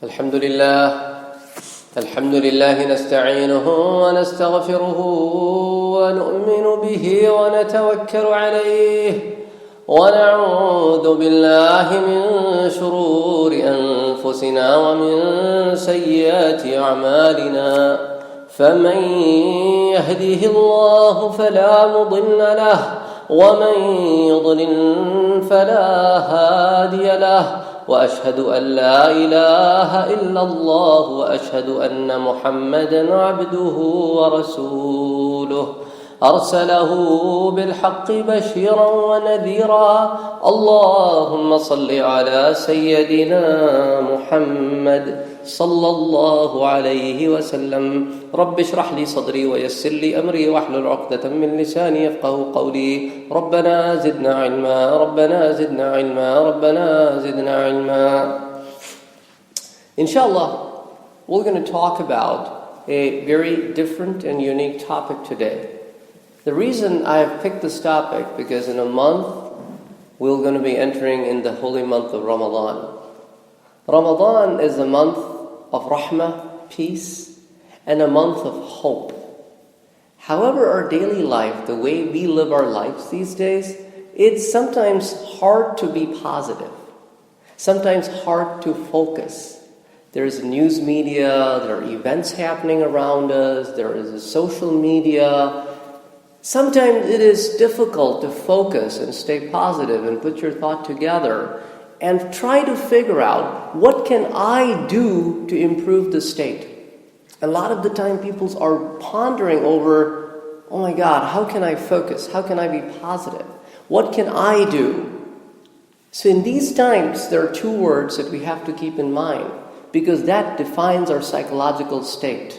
الحمد لله نستعينه ونستغفره ونؤمن به ونتوكل عليه ونعوذ بالله من شرور أنفسنا ومن سيئات أعمالنا فمن يهده الله فلا مضل له ومن يضلل فلا هادي له وأشهد أن لا إله إلا الله وأشهد أن محمدًا عبده ورسوله أرسله بالحق بشيرا ونذيرا اللهم صل على سيدنا محمد صلى الله عليه وسلم رب اشرح لي صدري ويسر لي أمري واحلل عقدة من لساني يفقهوا قولي ربنا زدنا علما ربنا زدنا علما ربنا زدنا علما. Inshallah, we're going to talk about a very different and unique topic today. The reason I have picked this topic because in a month we're going to be entering in the holy month of Ramadan. Ramadan is a month of rahmah, peace, and a month of hope. However, our daily life, the way we live our lives these days, it's sometimes hard to be positive, sometimes hard to focus. There's news media, there are events happening around us, there is a social media. Sometimes it is difficult to focus and stay positive and put your thought together and try to figure out what can I do to improve the state. A lot of the time people are pondering over, oh my God, how can I focus? How can I be positive? What can I do? So in these times, there are two words that we have to keep in mind because that defines our psychological state.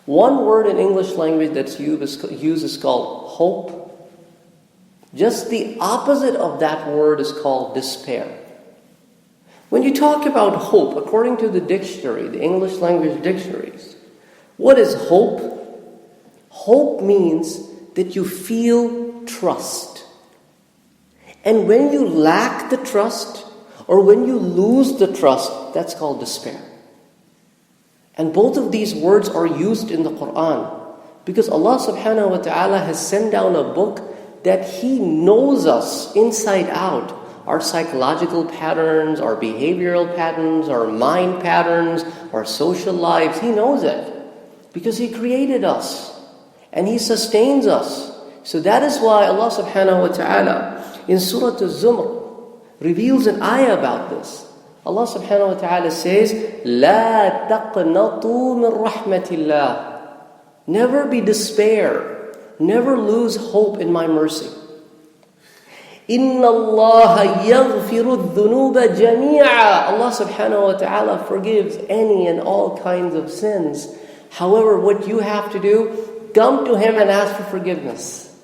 One word in English language that's used is called hope. Just the opposite of that word is called despair. When you talk about hope, according to the dictionary, the English language dictionaries, what is hope? Hope means that you feel trust. And when you lack the trust, or when you lose the trust, that's called despair. And both of these words are used in the Quran because Allah subhanahu wa ta'ala has sent down a book that He knows us inside out. Our psychological patterns, our behavioral patterns, our mind patterns, our social lives. He knows it because He created us and He sustains us. So that is why Allah subhanahu wa ta'ala in Surah Al-Zumr reveals an ayah about this. Allah subhanahu wa ta'ala says, لا تقنطوا من رحمة الله. Never be despair. Never lose hope in my mercy. إن الله يغفر الذنوب جميعا. Allah subhanahu wa ta'ala forgives any and all kinds of sins. However, what you have to do, come to Him and ask for forgiveness.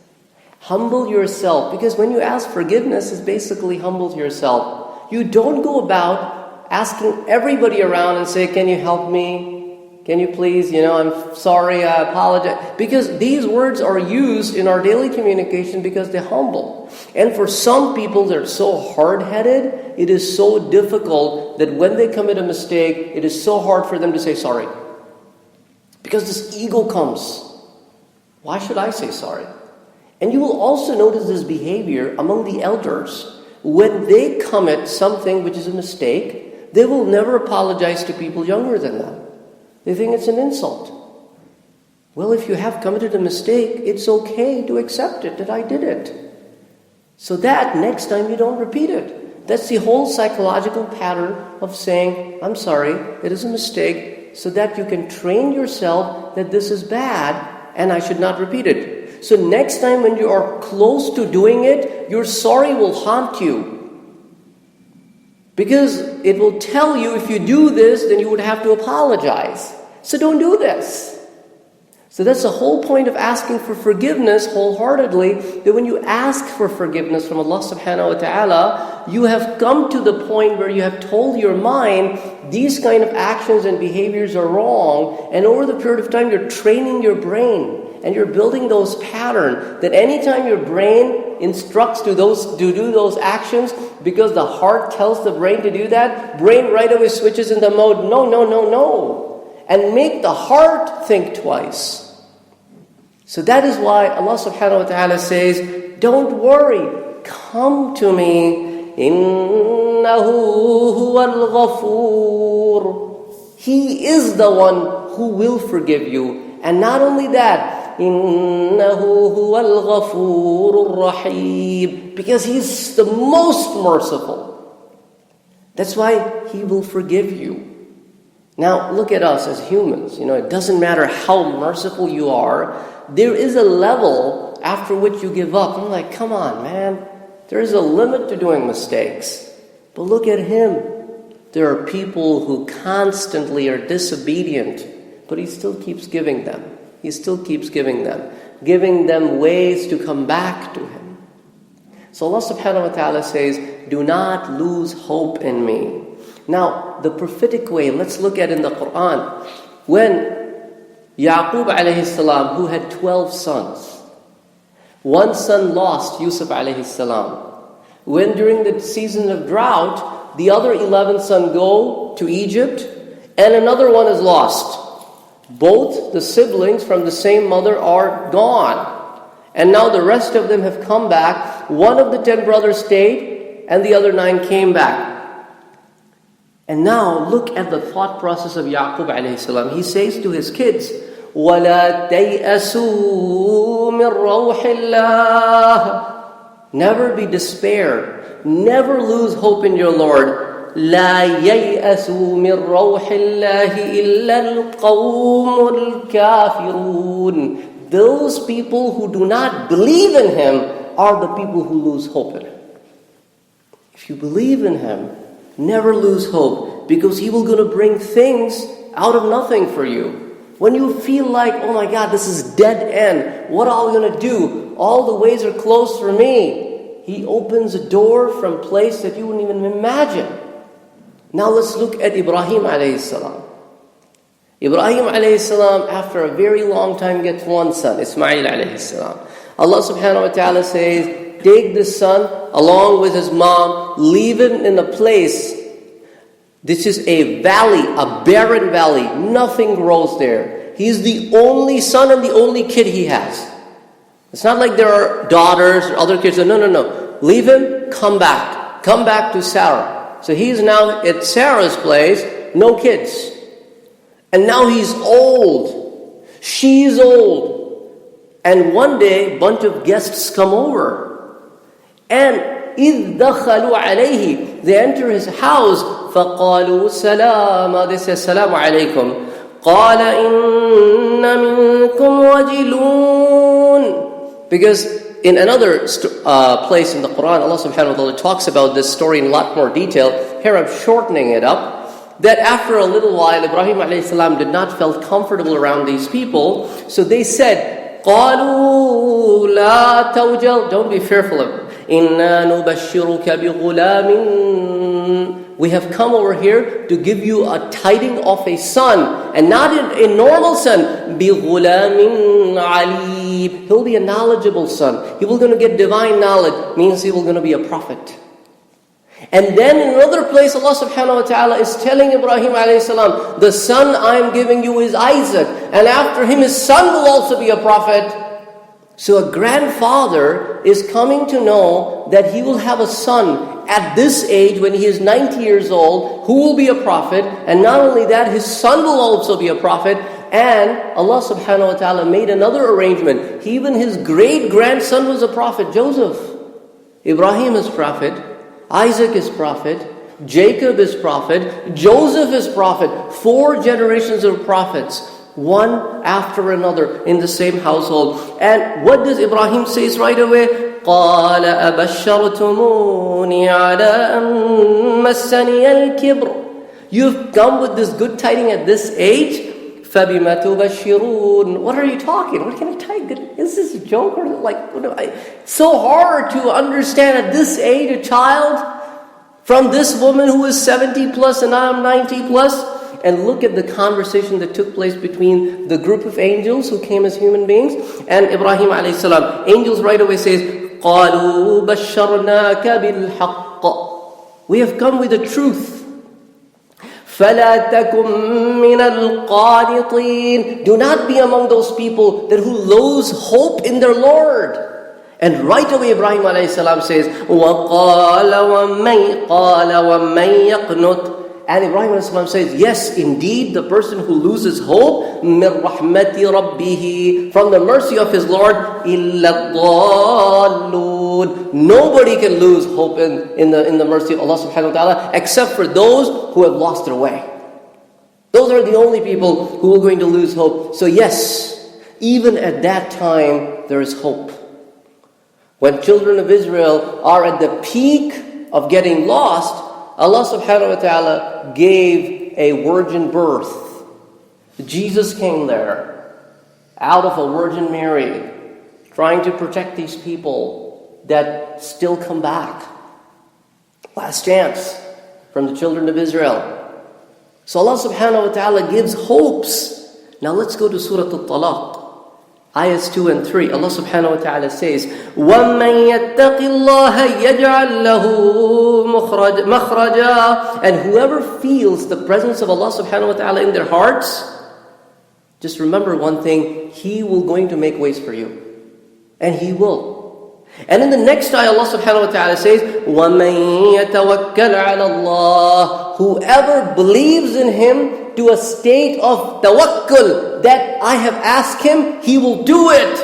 Humble yourself, because when you ask forgiveness, it basically humbles yourself. You don't go about asking everybody around and say, can you help me? Can you please, I'm sorry, I apologize. Because these words are used in our daily communication because they're humble. And for some people, they're so hard-headed, it is so difficult that when they commit a mistake, it is so hard for them to say sorry. Because this ego comes. Why should I say sorry? And you will also notice this behavior among the elders. When they commit something which is a mistake, they will never apologize to people younger than them. They think it's an insult. Well, if you have committed a mistake, it's okay to accept it, that I did it. So that next time you don't repeat it. That's the whole psychological pattern of saying, I'm sorry, it is a mistake, so that you can train yourself that this is bad and I should not repeat it. So next time when you are close to doing it, your sorry will haunt you. Because it will tell you if you do this, then you would have to apologize. So don't do this. So that's the whole point of asking for forgiveness wholeheartedly, that when you ask for forgiveness from Allah subhanahu wa ta'ala, you have come to the point where you have told your mind, these kind of actions and behaviors are wrong, and over the period of time you're training your brain, and you're building those patterns, that anytime your brain instructs to do those actions because the heart tells the brain to do that, brain right away switches into mode, no. And make the heart think twice. So that is why Allah subhanahu wa ta'ala says, don't worry, come to me. Innahu huwal ghafoor. He is the one who will forgive you. And not only that, Innahu huwal ghafoorur rahim. Because He's the most merciful. That's why He will forgive you. Now, look at us as humans. It doesn't matter how merciful you are. There is a level after which you give up. I'm like, come on, man. There is a limit to doing mistakes. But look at Him. There are people who constantly are disobedient, but He still keeps giving them. He still keeps giving them ways to come back to Him. So Allah subhanahu wa ta'ala says, do not lose hope in me. Now, the prophetic way, let's look at in the Quran. When Yaqub alayhi salam, who had 12 sons, one son lost, Yusuf alayhi salam. When during the season of drought, the other 11 sons go to Egypt, and another one is lost. Both the siblings from the same mother are gone. And now the rest of them have come back. One of the 10 brothers stayed, and the other 9 came back. And now look at the thought process of Yaqub alayhi salam. He says to his kids, وَلَا تَيْأَسُوا مِنْ رَوْحِ اللَّهِ. Never be despaired. Never lose hope in your Lord. لَا يَيْأَسُوا مِنْ رَوْحِ اللَّهِ إِلَّا الْقَوْمُ الْكَافِرُونَ. Those people who do not believe in Him are the people who lose hope in Him. If you believe in Him, never lose hope, because He will going to bring things out of nothing for you. When you feel like, oh my God, this is dead end, what are we going to do? All the ways are closed for me. He opens a door from a place that you wouldn't even imagine. Now let's look at Ibrahim alayhi salam. Ibrahim alayhi salam, after a very long time, gets one son, Ismail alayhi salam. Allah subhanahu wa ta'ala says, take this son along with his mom, leave him in a place. This is a valley, a barren valley. Nothing grows there. He's the only son and the only kid he has. It's not like there are daughters or other kids. No. Leave him, come back. Come back to Sarah. So he's now at Sarah's place, no kids. And now he's old. She's old. And one day, a bunch of guests come over. And إِذْ دَخَلُوا عَلَيْهِ, they enter his house. فَقَالُوا سَلَامًا, they say, Assalamu alaikum. قَالَ إِنَّ مِنْكُمْ وَجِلُونَ. Because in another place in the Quran, Allah subhanahu wa ta'ala talks about this story in a lot more detail. Here I'm shortening it up. That after a little while, Ibrahim alayhi salam did not feel comfortable around these people. So they said, قَالُوا لَا تَوْجَلْ, don't be fearful of it. إِنَّا نُبَشِّرُكَ بِغُلَامٍ. We have come over here to give you a tiding of a son, and not a normal son. بِغُلَامٍ عَلِيمٍ. He'll be a knowledgeable son. He will going to get divine knowledge. Means he will going to be a prophet. And then in another place, Allah subhanahu wa ta'ala is telling Ibrahim alayhi salam, the son I am giving you is Isaac, and after him his son will also be a prophet. So a grandfather is coming to know that he will have a son at this age when he is 90 years old who will be a prophet, and not only that, his son will also be a prophet. And Allah subhanahu wa ta'ala made another arrangement. Even his great-grandson was a prophet, Joseph. Ibrahim is prophet, Isaac is prophet, Jacob is prophet, Joseph is prophet. 4 generations of prophets, one after another in the same household. And what does Ibrahim say right away? قَالَ أَبَشَّرْتُمُونِي عَلَىٰ أَن مَسَّنِيَ الْكِبْرُ. You've come with this good tidings at this age? فَبِمَ تُبَشِّرُونَ. What are you talking? What kind of tidings? Is this a joke? Or it's so hard to understand at this age, a child from this woman who is 70 plus and I'm 90 plus. And look at the conversation that took place between the group of angels who came as human beings and Ibrahim alayhi salam. Angels right away says, قَالُوا بَشَّرْنَاكَ بِالْحَقِّ. We have come with the truth. فَلَا تَكُن مِّنَ الْقَانِطِينَ. Do not be among those people that who lose hope in their Lord. And right away Ibrahim a.s. says, وَقَالَ وَمَنْ يَقْنُطْ. And Ibrahim a.s. says, yes, indeed, the person who loses hope, مِنْ رَحْمَةِ رَبِّهِ, from the mercy of his Lord, إِلَّا الضَّالُّونَ. Nobody can lose hope in the mercy of Allah subhanahu wa ta'ala except for those who have lost their way. Those are the only people who are going to lose hope. So yes, even at that time, there is hope. When children of Israel are at the peak of getting lost, Allah subhanahu wa ta'ala gave a virgin birth. Jesus came there, out of a Virgin Mary, trying to protect these people that still come back. Last chance from the children of Israel. So Allah subhanahu wa ta'ala gives hopes. Now let's go to Surah Al-Talaq. Ayahs 2 and 3, Allah subhanahu wa ta'ala says, وَمَنْ يَتَّقِ اللَّهَ يَجْعَلْ لَهُ مَخْرَجًا. And whoever feels the presence of Allah subhanahu wa ta'ala in their hearts, just remember one thing, He will going to make ways for you. And He will. And in the next ayah, Allah subhanahu wa ta'ala says, وَمَنْ يَتَوَكَّلْ عَلَى اللَّهِ. Whoever believes in Him to a state of tawakkul, that I have asked Him, He will do it.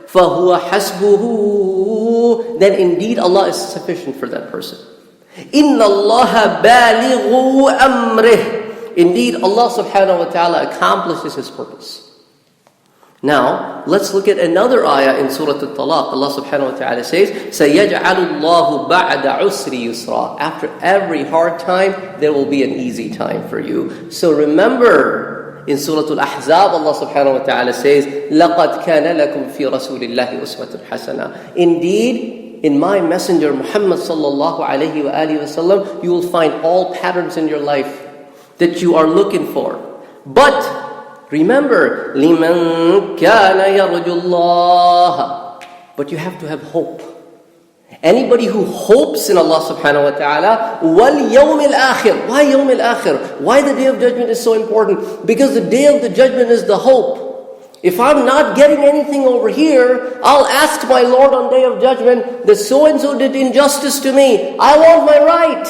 فَهُوَ حَسْبُهُ. Then indeed Allah is sufficient for that person. إِنَّ اللَّهَ بَالِغُ أَمْرِهِ. Indeed Allah subhanahu wa ta'ala accomplishes His purpose. Now, let's look at another ayah in Surah Al-Talaq. Allah subhanahu wa ta'ala says, سَيَجْعَلُ اللَّهُ بَعْدَ عُسْرِ يُسْرًا. After every hard time, there will be an easy time for you. So remember, in Surah Al-Ahzab, Allah subhanahu wa ta'ala says, لَقَدْ كَانَ لَكُمْ فِي رَسُولِ اللَّهِ أُسْوَةٌ حَسَنَةٌ. Indeed, in my messenger Muhammad sallallahu alayhi wa alihi wa sallam, you will find all patterns in your life that you are looking for. But remember, لِمَنْ كَانَ يَرْجُ اللَّهَ. But you have to have hope. Anybody who hopes in Allah subhanahu wa ta'ala, وَالْيَوْمِ الْآخِرِ. Why يَوْمِ الْآخِرِ? Why the Day of Judgment is so important? Because the Day of the Judgment is the hope. If I'm not getting anything over here, I'll ask my Lord on Day of Judgment that so-and-so did injustice to me. I want my right.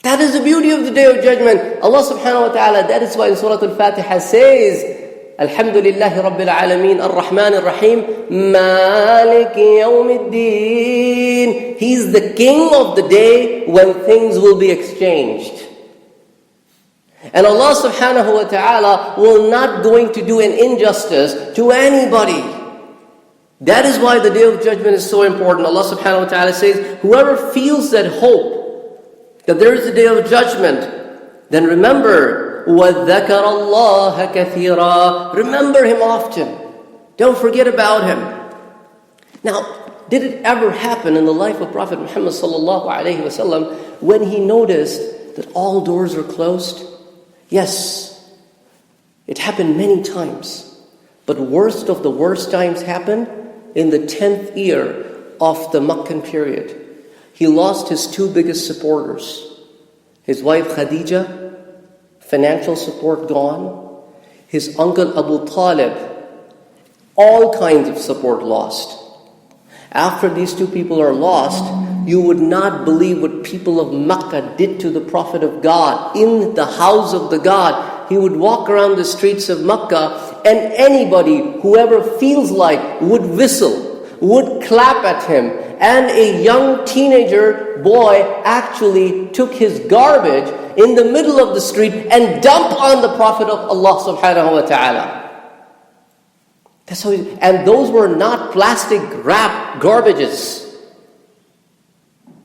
That is the beauty of the Day of Judgment. Allah subhanahu wa ta'ala, that is why in Surah Al-Fatiha says, Alhamdulillahi Rabbil Alameen, Ar-Rahman Ar-Rahim, Maliki Yawmiddin. He's the king of the day when things will be exchanged. And Allah subhanahu wa ta'ala will not going to do an injustice to anybody. That is why the Day of Judgment is so important. Allah subhanahu wa ta'ala says, whoever feels that hope, that there is a Day of Judgment, then remember, وَذَكَرَ اللَّهَ كَثِيرًا. Remember Him often. Don't forget about Him. Now, did it ever happen in the life of Prophet Muhammad sallallahu alayhi wa sallam when he noticed that all doors are closed? Yes, it happened many times. But worst of the worst times happened in the 10th year of the Meccan period. He lost his two biggest supporters. His wife Khadija, financial support gone. His uncle Abu Talib, all kinds of support lost. After these two people are lost, you would not believe what people of Mecca did to the Prophet of God in the house of the God. He would walk around the streets of Mecca, and anybody, whoever feels like, would whistle, would clap at him. And a young teenager boy actually took his garbage in the middle of the street and dumped on the Prophet of Allah subhanahu wa ta'ala. That's how and those were not plastic wrapped garbages.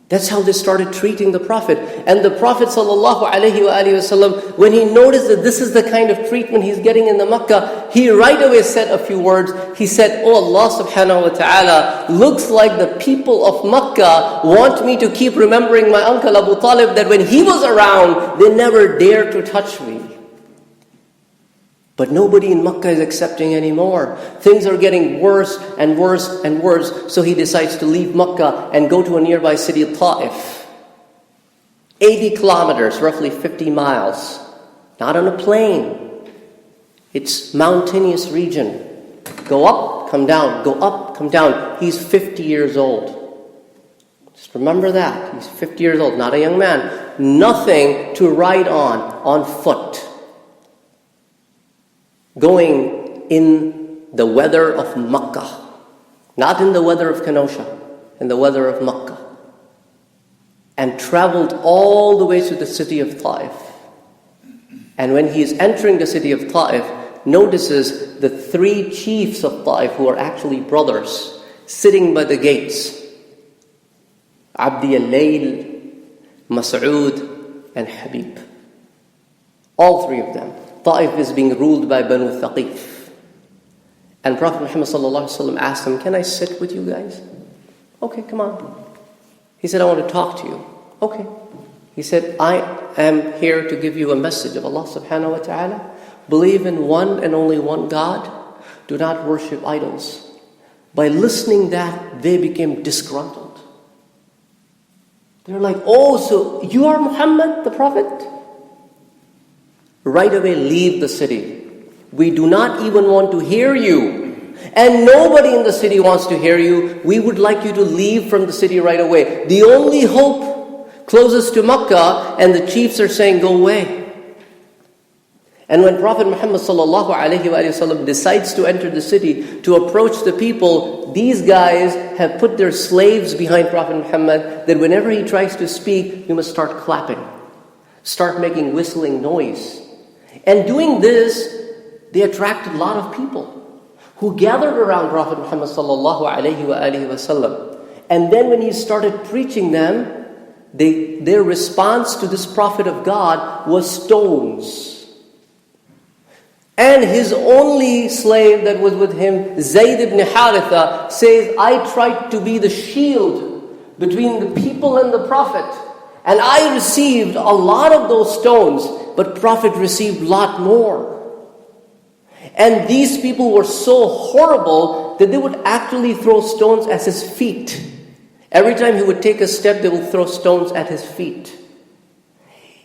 That's how they started treating the Prophet. And the Prophet sallallahu alaihi wasallam, when he noticed that this is the kind of treatment he's getting in the Makkah, he right away said a few words. He said, "Oh Allah subhanahu wa ta'ala, looks like the people of Makkah want me to keep remembering my uncle Abu Talib, that when he was around, they never dared to touch me." But nobody in Makkah is accepting anymore. Things are getting worse and worse and worse. So he decides to leave Makkah and go to a nearby city, Ta'if. 80 kilometers, roughly 50 miles. Not on a plane. It's mountainous region. Go up, come down. Go up, come down. He's 50 years old. Just remember that. He's 50 years old, not a young man. Nothing to ride on foot. Going in the weather of Makkah. Not in the weather of Kenosha, in the weather of Makkah. And traveled all the way to the city of Ta'if. And when he is entering the city of Ta'if, notices the 3 chiefs of Ta'if who are actually brothers, sitting by the gates. Abdi al-Layl, Mas'ud, and Habib. All 3 of them. Ta'if is being ruled by Banu Thaqif. And Prophet Muhammad ﷺ asked them, "Can I sit with you guys?" "Okay, come on." He said, "I want to talk to you." "Okay." He said, "I am here to give you a message of Allah subhanahu wa ta'ala. Believe in one and only one God. Do not worship idols." By listening that, they became disgruntled. They're like, "Oh, so you are Muhammad, the Prophet?" Right away, leave the city. We do not even want to hear you. And nobody in the city wants to hear you. We would like you to leave from the city right away. The only hope closest to Makkah, and the chiefs are saying, "Go away." And when Prophet Muhammad ﷺ decides to enter the city, to approach the people, these guys have put their slaves behind Prophet Muhammad, that whenever he tries to speak, you must start clapping. Start making whistling noise. And doing this, they attracted a lot of people who gathered around Prophet Muhammad ﷺ. And then when he started preaching them, their response to this prophet of God was stones. And his only slave that was with him, Zayd ibn Haritha, says, "I tried to be the shield between the people and the Prophet. And I received a lot of those stones, but Prophet received a lot more." And these people were so horrible that they would actually throw stones at his feet. Every time he would take a step, they would throw stones at his feet.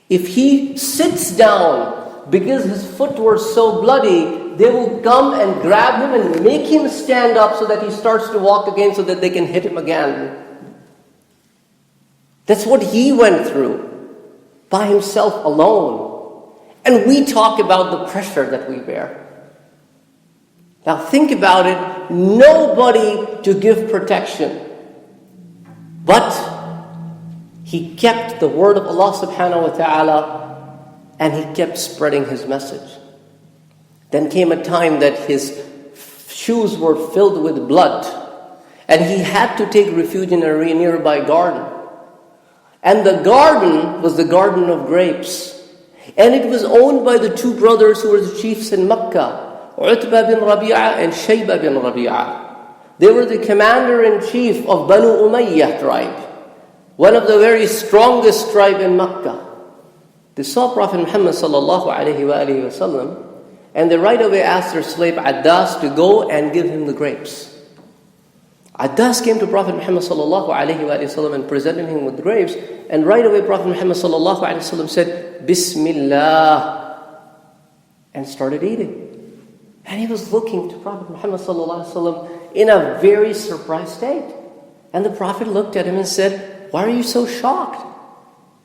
If he sits down, because his foot was so bloody, they will come and grab him and make him stand up so that he starts to walk again so that they can hit him again. That's what he went through by himself alone. And we talk about the pressure that we bear. Now think about it. Nobody to give protection. But he kept the word of Allah subhanahu wa ta'ala, and he kept spreading his message. Then came a time that his shoes were filled with blood, and he had to take refuge in a nearby garden. And the garden was the garden of grapes. And it was owned by the 2 brothers who were the chiefs in Makkah, Utbah bin Rabi'ah and Shayba bin Rabi'ah. They were the commander-in-chief of Banu Umayyah tribe, one of the very strongest tribe in Makkah. They saw Prophet Muhammad ﷺ, and they right away asked their slave Addas to go and give him the grapes. Addas came to Prophet Muhammad ﷺ and presented him with grapes, and right away Prophet Muhammad ﷺ said, "Bismillah," and started eating. And he was looking to Prophet Muhammad ﷺ in a very surprised state. And the Prophet looked at him and said, "Why are you so shocked?"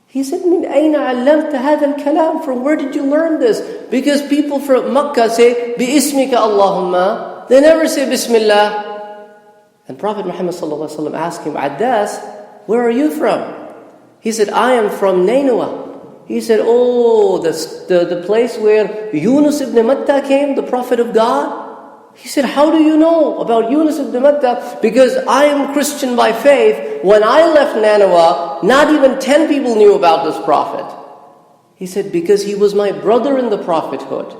He said, "Min ayna 'allamta hadha al-kalam?" From where did you learn this? Because people from Makkah say, "Bi ismika Allahumma." They never say Bismillah. And Prophet Muhammad ﷺ asked him, "Addas, where are you from?" He said, "I am from Nainawa." He said, "Oh, the place where Yunus ibn Matta came, the Prophet of God?" He said, "How do you know about Yunus ibn Matta?" "Because I am Christian by faith. When I left Nainawa, not even 10 people knew about this Prophet." He said, "Because he was my brother in the prophethood.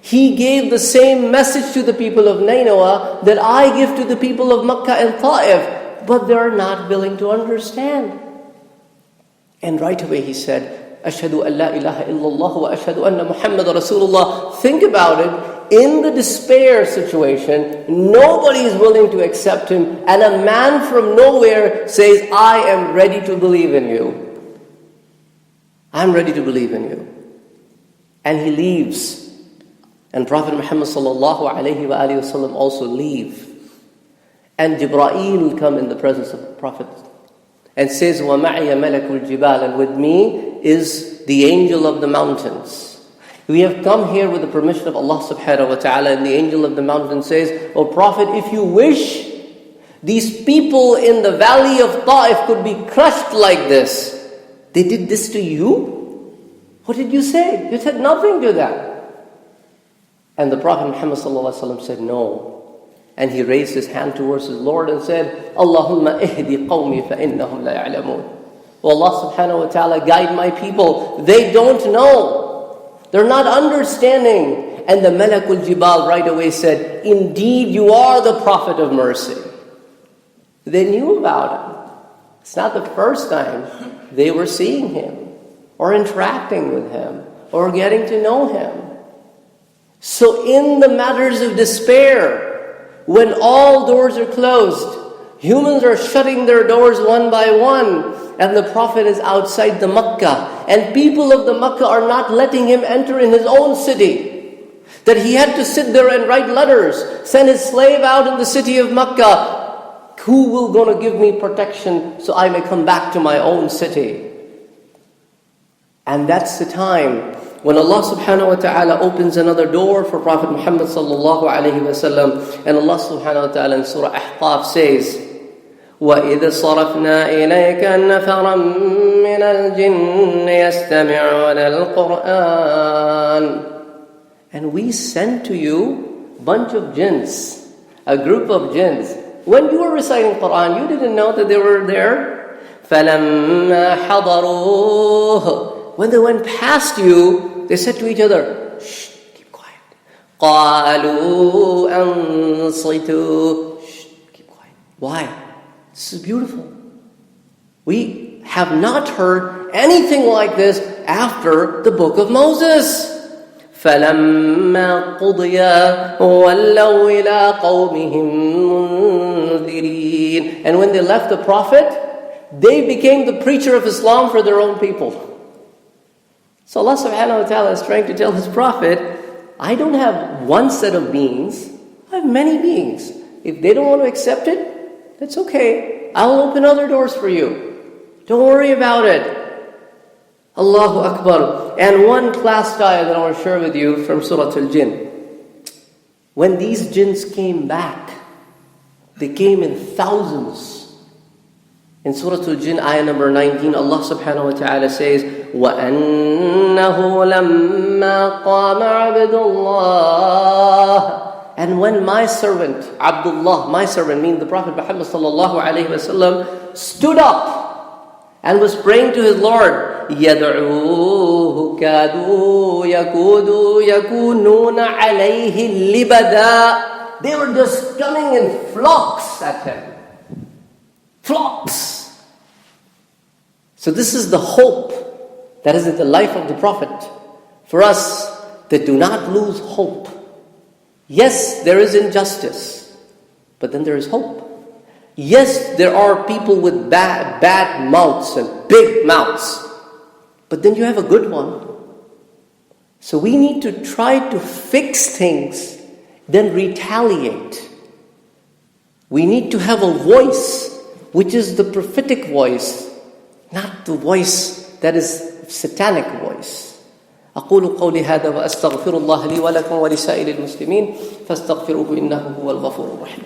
He gave the same message to the people of Nainawa that I give to the people of Makkah and Ta'if, but they're not willing to understand." And right away he said, "Ashhadu an la ilaha illallah wa ashhadu anna Muhammad Rasulullah." Think about it. in the despair situation, nobody is willing to accept him, and a man from nowhere says, I am ready to believe in you. I'm ready to believe in you. And he leaves. And Prophet Muhammad sallallahu alayhi wa alihi wasallam also leave. And Jibreel will come in the presence of the Prophet and says, وَمَعِيَ مَلَكُ الْجِبَالِ, and with me is the angel of the mountains. We have come here with the permission of Allah subhanahu wa ta'ala, and the angel of the mountain says, O Prophet, if you wish, these people in the valley of Ta'if could be crushed like this. They did this to you? What did you say? You said nothing to them. And the Prophet Muhammad sallallahu alaihi wasallam said, no. And he raised his hand towards his Lord and said, Allahumma ihdi qawmi fa innahum la ya'lamun. Oh Allah subhanahu wa ta'ala, guide my people. They don't know. They're not understanding. And the Malakul Jibal right away said, indeed you are the Prophet of mercy. They knew about him. It's not the first time they were seeing him or interacting with him or getting to know him. So in the matters of despair, when all doors are closed, humans are shutting their doors one by one, and the Prophet is outside the Makkah, and people of the Makkah are not letting him enter in his own city, that he had to sit there and write letters, send his slave out in the city of Makkah. Who will going to give me protection so I may come back to my own city? And that's the time when Allah subhanahu wa ta'ala opens another door for Prophet Muhammad sallallahu alayhi wa sallam. And Allah subhanahu wa ta'ala in Surah Ahqaf says, وَإِذْ صَرَفْنَا إِلَيْكَ نَفَرًا مِّنَ الْجِنِّ يَسْتَمِعُونَ الْقُرْآنَ. And we sent to you a bunch of jinns, a group of jinns. When you were reciting Quran, you didn't know that they were there. فَلَمَّا حَضَرُوهُ. When they went past you, they said to each other, shh, keep quiet. قَالُوا أَنصِتُوا. Shh, keep quiet. Why? This is beautiful. We have not heard anything like this after the book of Moses. فَلَمَّا قُضِيَ وَلَّوْا إِلَىٰ قَوْمِهِمْ مُنذِرِينَ. And when they left the Prophet, they became the preacher of Islam for their own people. So Allah subhanahu wa ta'ala is trying to tell His Prophet, I don't have one set of beings, I have many beings. If they don't want to accept it, that's okay. I'll open other doors for you. Don't worry about it. Allahu Akbar. And one class ayah that I want to share with you from Surah Al-Jinn. When these jinns came back, they came in thousands. In Surah Al-Jinn, ayah number 19, Allah subhanahu wa ta'ala says, وَأَنَّهُ لَمَّا قَامَ عَبْدُ اللَّهِ. And when my servant, Abdullah, my servant, meaning the Prophet Muhammad sallallahu alayhi wa sallam, stood up and was praying to his Lord, يَدْعُوهُ كَادُوا يَكُونُونَ عَلَيْهِ لِبَدًا. They were just coming in flocks at him. Flocks. So this is the hope that is in the life of the Prophet. For us, that do not lose hope. Yes, there is injustice, but then there is hope. Yes, there are people with bad mouths and big mouths, but then you have a good one. So we need to try to fix things, then retaliate. We need to have a voice, which is the prophetic voice, not the voice that is satanic voice. أقول قولي هذا وأستغفر الله لي ولكم ولسائر المسلمين فاستغفروه إنه هو الغفور الرحيم.